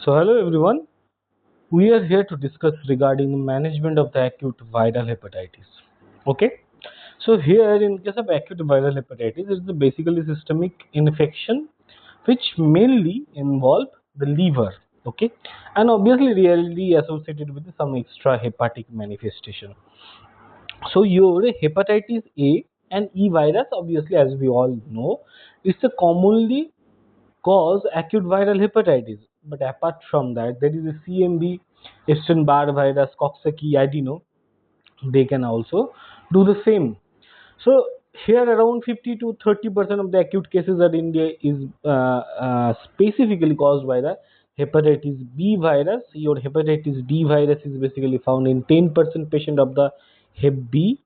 So hello everyone, we are here to discuss regarding the management of the acute viral hepatitis. Okay, so here in case of acute viral hepatitis, it is basically systemic infection which mainly involve the liver. Okay, and obviously really associated with some extra hepatic manifestation. So your hepatitis A and E virus, obviously as we all know, is a commonly cause acute viral hepatitis. But apart from that, there is a CMV, Epstein-Barr virus, Coxsackie adeno. They can also do the same. So here, around 50 to 30% of the acute cases in India is specifically caused by the hepatitis B virus. Your hepatitis D virus is basically found in 10% patient of the Hep B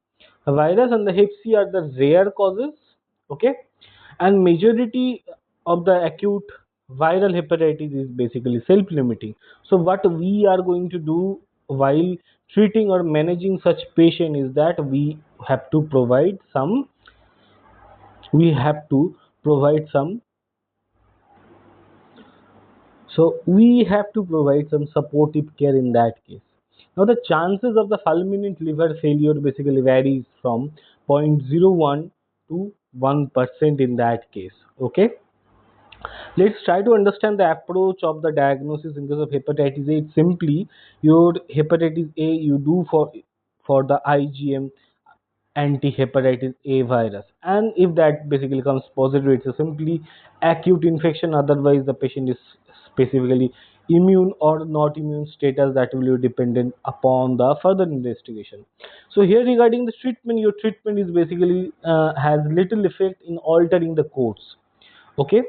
virus, and the Hep C are the rare causes. Okay, and majority of the acute viral hepatitis is basically self-limiting. So what we are going to do while treating or managing such patient is that have to provide some we have to provide some we have to provide some supportive care in that case. Now the chances of the fulminant liver failure basically varies from 0.01 to 1% in that case. Okay, let's try to understand the approach of the diagnosis in case of hepatitis A. It's simply your hepatitis A you do for the IgM anti-hepatitis A virus, and if that basically comes positive, it's a simply acute infection. Otherwise, the patient is specifically immune or not immune status that will be dependent upon the further investigation. So here regarding the treatment, your treatment is basically has little effect in altering the course. Okay,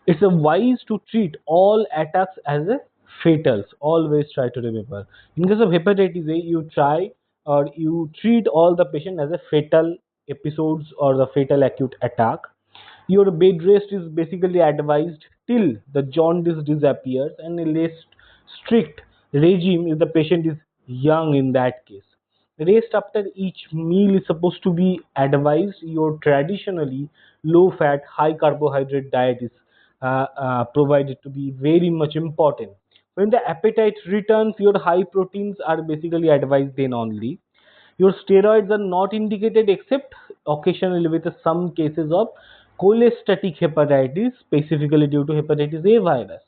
it's a wise to treat all attacks as a fatals. Always try to remember. In case of hepatitis A, you try or you treat all the patient as a fatal episodes or the fatal acute attack. Your bed rest is basically advised till the jaundice disappears, and a less strict regime if the patient is young in that case. Rest after each meal is supposed to be advised. Your traditionally low fat, high carbohydrate diet is provided to be very much important. When the appetite returns, your high proteins are basically advised then only. Your steroids are not indicated except occasionally with some cases of cholestatic hepatitis, specifically due to hepatitis A virus.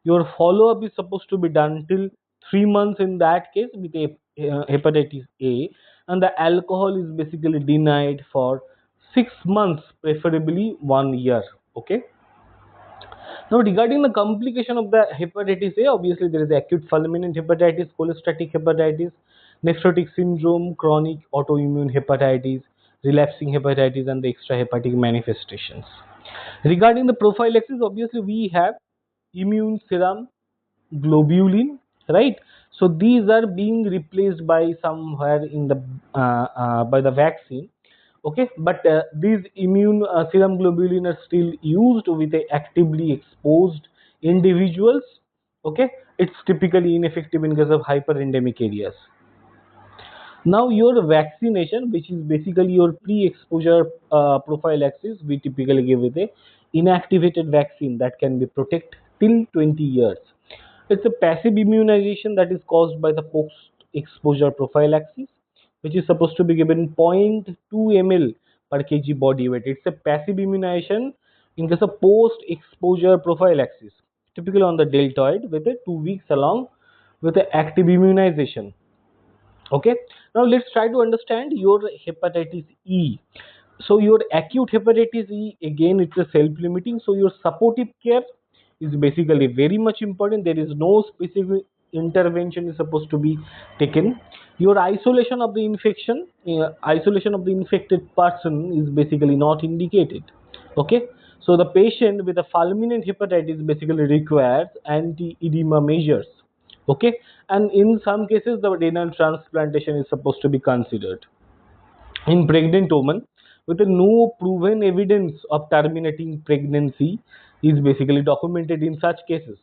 Your follow-up is supposed to be done till 3 months in that case with hepatitis A, and the alcohol is basically denied for 6 months, preferably 1 year. Okay. Now, regarding the complication of the hepatitis A, obviously there is acute fulminant hepatitis, cholestatic hepatitis, nephrotic syndrome, chronic autoimmune hepatitis, relapsing hepatitis, and the extrahepatic manifestations. Regarding the prophylaxis, obviously we have immune serum globulin, right? So these are being replaced by somewhere in the by the vaccine. Okay, but these immune serum globulin are still used with the actively exposed individuals. Okay, it's typically ineffective in case of hyperendemic areas. Now your vaccination, which is basically your pre-exposure prophylaxis, we typically give with a inactivated vaccine that can be protect till 20 years. It's a passive immunization that is caused by the post-exposure prophylaxis, which is supposed to be given zero point 0.2 ml per kg body weight. It's a passive immunization in case of post-exposure prophylaxis, typically on the deltoid with a 2 weeks along with the active immunization. Okay, now let's try to understand your hepatitis E. So your acute hepatitis E, again it's a self-limiting, so your supportive care is basically very much important. There is no specific intervention is supposed to be taken. Your isolation of the infection, isolation of the infected person is basically not indicated. Okay, so the patient with a fulminant hepatitis basically requires anti-edema measures. Okay, and in some cases the renal transplantation is supposed to be considered. In pregnant women with no proven evidence of terminating pregnancy is basically documented in such cases.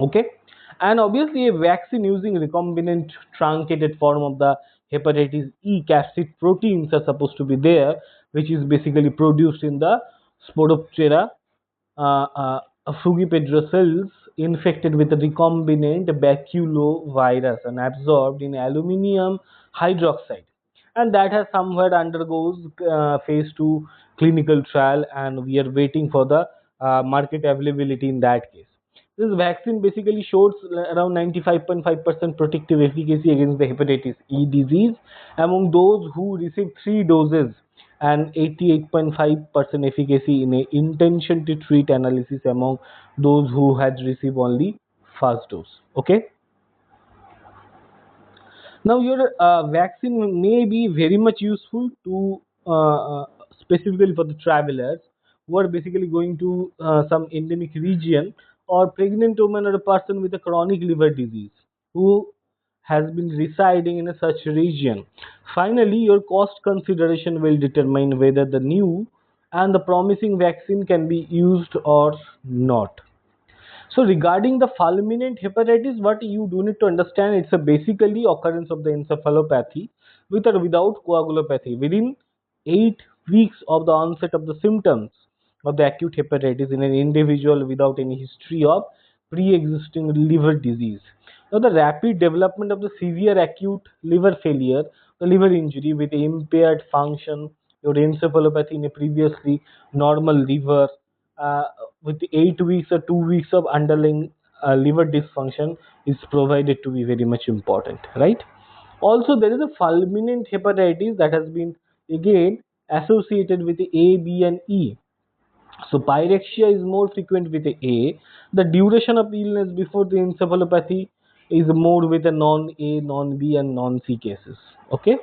Okay, and obviously a vaccine using recombinant truncated form of the hepatitis E capsid proteins are supposed to be there, which is basically produced in the Spodoptera cells infected with a recombinant baculovirus and absorbed in aluminum hydroxide, and that has somewhere undergoes phase 2 clinical trial, and we are waiting for the market availability in that case. This vaccine basically shows around 95.5% protective efficacy against the hepatitis E disease among those who received 3 doses, and 88.5% efficacy in a intention to treat analysis among those who had received only first dose. Okay. Now your vaccine may be very much useful to specifically for the travelers who are basically going to some endemic region, or pregnant woman or a person with a chronic liver disease who has been residing in a such region. Finally, your cost consideration will determine whether the new and the promising vaccine can be used or not. So regarding the fulminant hepatitis, what you do need to understand, it's a basically occurrence of the encephalopathy with or without coagulopathy within 8 weeks of the onset of the symptoms of the acute hepatitis in an individual without any history of pre-existing liver disease. Now the rapid development of the severe acute liver failure, the liver injury with impaired function, your encephalopathy in a previously normal liver, uh, with 8 weeks or 2 weeks of underlying liver dysfunction is provided to be very much important, right? Also, there is a fulminant hepatitis that has been again associated with the A, B, and E. So pyrexia is more frequent with the A. The duration of illness before the encephalopathy is more with the non-A, non-B, and non-C cases. Okay.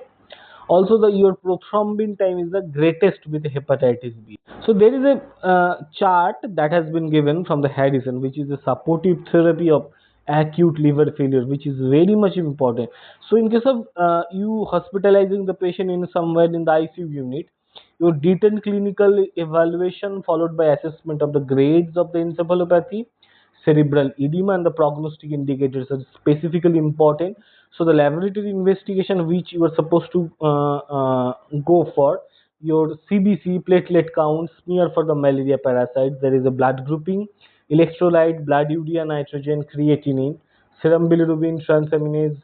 Also, the your prothrombin time is the greatest with hepatitis B. So there is a chart that has been given from the Harrison, which is a supportive therapy of acute liver failure, which is very much important. So in case of you hospitalizing the patient in somewhere in the ICU unit, your detailed clinical evaluation followed by assessment of the grades of the encephalopathy, cerebral edema, and the prognostic indicators are specifically important. So the laboratory investigation which you are supposed to go for, your CBC, platelet count, smear for the malaria parasite, there is a blood grouping, electrolyte, blood urea, nitrogen, creatinine, serum bilirubin, transaminase,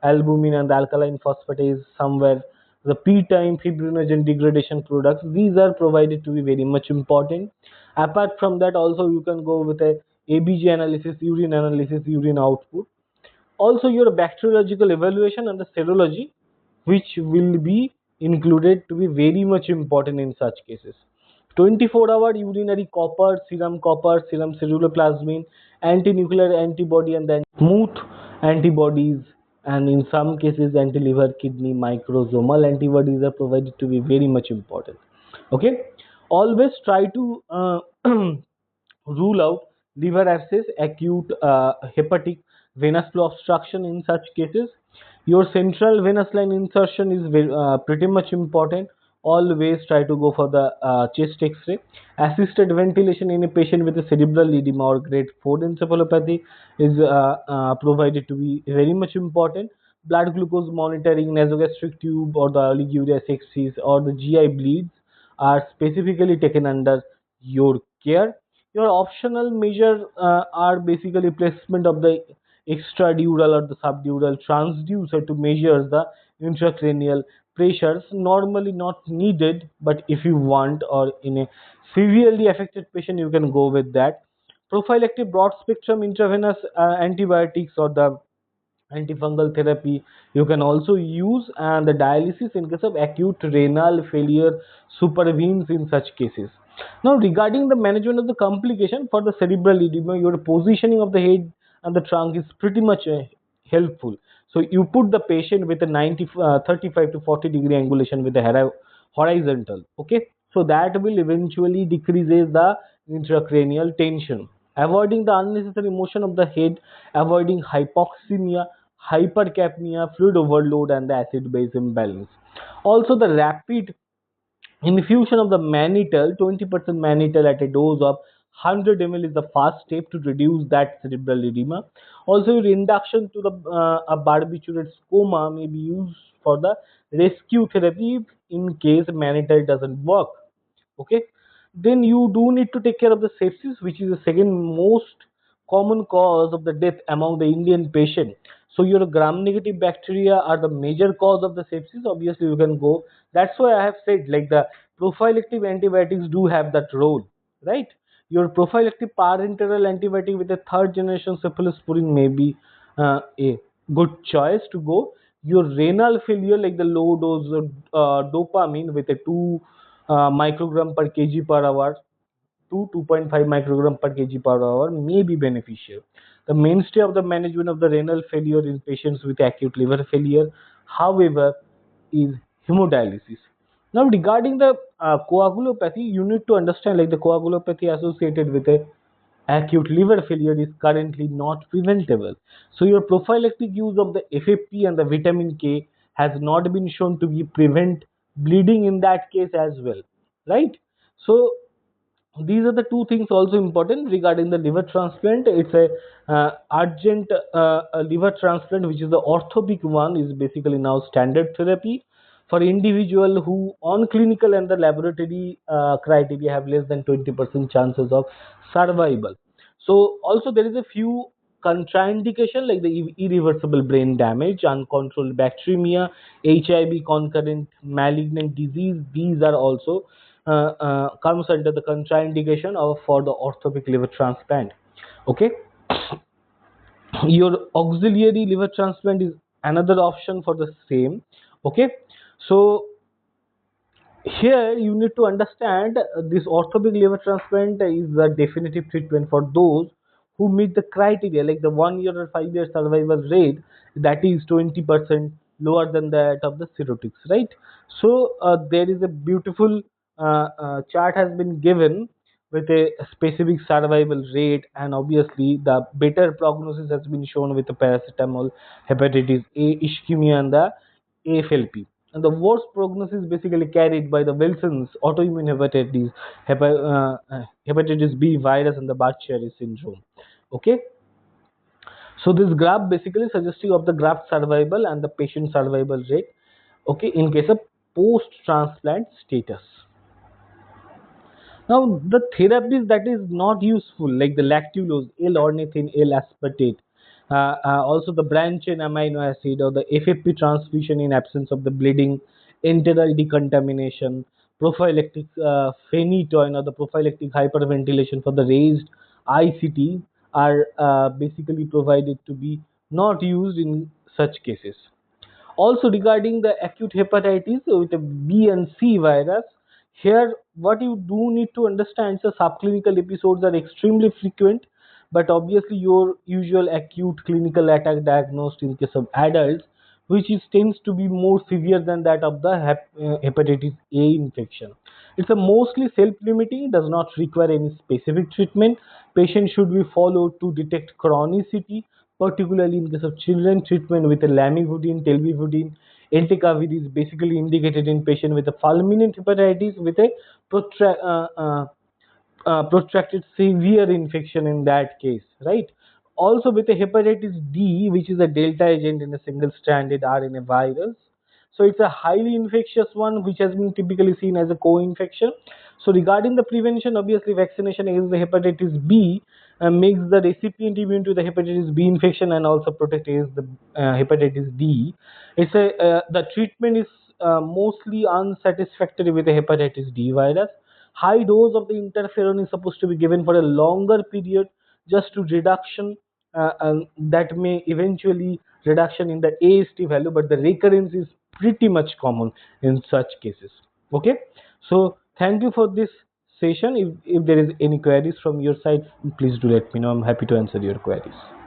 albumin, and the alkaline phosphatase somewhere. The P time, fibrinogen degradation products, these are provided to be very much important. Apart from that, also you can go with a ABG analysis, urine output. Also, your bacteriological evaluation and the serology, which will be included to be very much important in such cases. 24-hour urinary copper, serum ceruloplasmin, anti-nuclear antibody, and then smooth antibodies, and in some cases anti-liver, kidney, microsomal antibodies are provided to be very much important. Okay, always try to rule out liver abscess, acute hepatic venous flow obstruction in such cases. Your central venous line insertion is pretty much important. Always try to go for the chest X-ray. Assisted ventilation in a patient with a cerebral edema or grade 4 encephalopathy is provided to be very much important. Blood glucose monitoring, nasogastric tube, or the oliguria sexis, or the GI bleeds are specifically taken under your care. Your optional measure are basically placement of the extradural or the subdural transducer to measure the intracranial pressures. Normally not needed, but if you want, or in a severely affected patient, you can go with that. Prophylactic broad spectrum intravenous antibiotics or the antifungal therapy you can also use, and the dialysis in case of acute renal failure supervenes in such cases. Now regarding the management of the complication for the cerebral edema, your positioning of the head and the trunk is pretty much helpful. So you put the patient with a 35 to 40 degree angulation with the horizontal. Okay, so that will eventually decreases the intracranial tension, avoiding the unnecessary motion of the head, avoiding hypoxemia, hypercapnia, fluid overload, and the acid base imbalance. Also, the rapid infusion of the mannitol, 20% mannitol at a dose of 100 ml is the first step to reduce that cerebral edema. Also, your induction to the a barbiturates coma may be used for the rescue therapy in case mannitol doesn't work. Okay. then you do need to take care of the sepsis, which is the second most common cause of the death among the Indian patient. So your gram-negative bacteria are the major cause of the sepsis. Obviously, you can go. That's why I have said like the prophylactic antibiotics do have that role, right? Your prophylactic parenteral antibiotic with a third generation cephalosporin may be a good choice to go. Your renal failure, like the low dose dopamine with a 2 microgram per kg per hour, 2.5 microgram per kg per hour may be beneficial. The mainstay of the management of the renal failure in patients with acute liver failure, however, is hemodialysis. Now, regarding the coagulopathy, you need to understand like the coagulopathy associated with a acute liver failure is currently not preventable. So your prophylactic use of the FFP and the vitamin K has not been shown to be prevent bleeding in that case as well, right? So these are the two things also important regarding the liver transplant. It's a urgent liver transplant, which is the orthopic one, is basically now standard therapy for individual who on clinical and the laboratory criteria have less than 20% chances of survival. So also there is a few contraindication like the irreversible brain damage, uncontrolled bacteremia, HIV, concurrent malignant disease. These are also comes under the contraindication of for the orthopic liver transplant. Okay, your auxiliary liver transplant is another option for the same. Okay, so here you need to understand this orthopic liver transplant is the definitive treatment for those who meet the criteria like the 1 year or 5 year survival rate that is 20% lower than that of the cirrhotics, right? So there is a beautiful chart has been given with a specific survival rate, and obviously the better prognosis has been shown with the paracetamol, hepatitis A, ischemia, and the AFLP. And the worst prognosis basically carried by the Wilson's autoimmune hepatitis, hepatitis B virus, and the Budd-Chiari syndrome. Okay, so this graph basically suggesting of the graft survival and the patient survival rate. Okay, in case of post-transplant status. Now, the therapies that is not useful, like the lactulose, L-ornithine, L-aspartate, also the branch chain amino acid or the FFP transfusion in absence of the bleeding, enteral decontamination, prophylactic phenytoin or the prophylactic hyperventilation for the raised ICT are basically provided to be not used in such cases. Also regarding the acute hepatitis with a B and C virus, here what you do need to understand is subclinical episodes are extremely frequent, but obviously your usual acute clinical attack diagnosed in case of adults, which is tends to be more severe than that of the hepatitis A infection. It's a mostly self-limiting, does not require any specific treatment. Patient should be followed to detect chronicity, particularly in case of children. Treatment with a lamivudine, telvivudine, entecavir is basically indicated in patient with a fulminant hepatitis with a protracted severe infection in that case, right? Also with a hepatitis D, which is a delta agent in a single stranded RNA virus. So it's a highly infectious one, which has been typically seen as a co-infection. So regarding the prevention, obviously vaccination against the hepatitis B makes the recipient immune to the hepatitis B infection and also protect against the hepatitis D. It's a the treatment is mostly unsatisfactory with the hepatitis D virus. High dose of the interferon is supposed to be given for a longer period just to reduction and that may eventually reduction in the AST value, but the recurrence is pretty much common in such cases. Okay, so thank you for this session. If there is any queries from your side, please do let me know. I'm happy to answer your queries.